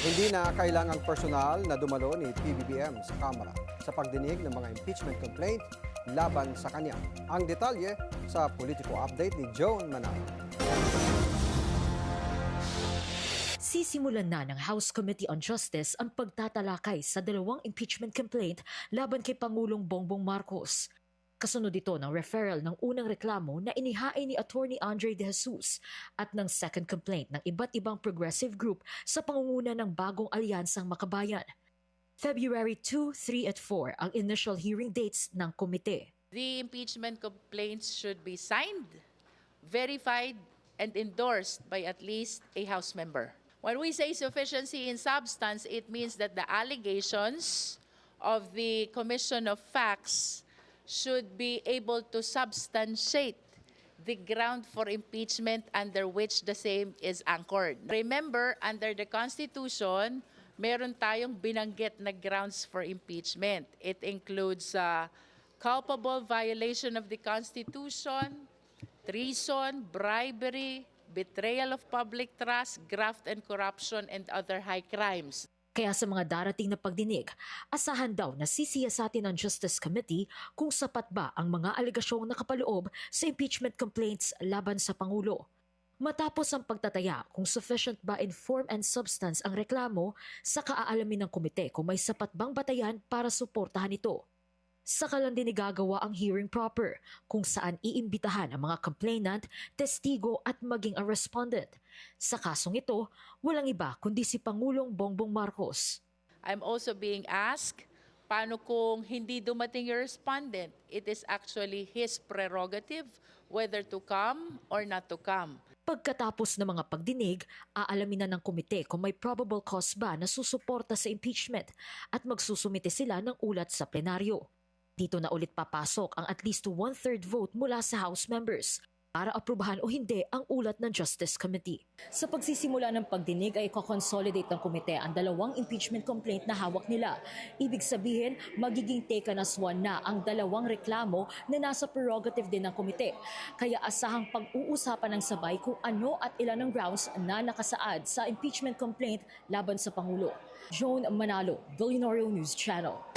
Hindi na kailangang personal na dumalo ni PBBM sa Kamara sa pagdinig ng mga impeachment complaint laban sa kanya. Ang detalye sa Politico Update ni Joan Manalo. Sisimulan na ng House Committee on Justice ang pagtatalakay sa dalawang impeachment complaint laban kay Pangulong Bongbong Marcos. Kasunod ito ng referral ng unang reklamo na inihain ni Attorney Andre De Jesus at ng second complaint ng iba't ibang progressive group sa pangunguna ng bagong alyansang makabayan. February 2, 3 at 4 ang initial hearing dates ng komite. The impeachment complaints should be signed, verified, and endorsed by at least a House member. When we say sufficiency in substance, it means that the allegations of the Commission of Facts should be able to substantiate the ground for impeachment under which the same is anchored. Remember, under the Constitution, meron tayong binanggit na grounds for impeachment. It includes culpable violation of the Constitution, treason, bribery, betrayal of public trust, graft and corruption, and other high crimes. Kaya sa mga darating na pagdinig, asahan daw na sisiyasatin ng Justice Committee kung sapat ba ang mga alegasyong nakapaloob sa impeachment complaints laban sa Pangulo. Matapos ang pagtataya kung sufficient ba in form and substance ang reklamo, saka aalamin ng komite kung may sapat bang batayan para suportahan ito. Saka lang din igagawa ang hearing proper kung saan iimbitahan ang mga complainant, testigo at maging ang respondent. Sa kasong ito, walang iba kundi si Pangulong Bongbong Marcos. I'm also being asked, paano kung hindi dumating yung respondent? It is actually his prerogative whether to come or not to come. Pagkatapos ng mga pagdinig, aalamin na ng komite kung may probable cause ba na susuporta sa impeachment at magsusumite sila ng ulat sa plenaryo. Dito na ulit papasok ang at least 1/3 vote mula sa House members para aprubahan o hindi ang ulat ng Justice Committee. Sa pagsisimula ng pagdinig ay i-consolidate ng komite ang dalawang impeachment complaint na hawak nila. Ibig sabihin, magiging taken as one na ang dalawang reklamo na nasa prerogative din ng komite. Kaya asahang pag-uusapan ng sabay kung ano at ilan ang grounds na nakasaad sa impeachment complaint laban sa Pangulo. Joan Manalo, Billionaire News Channel.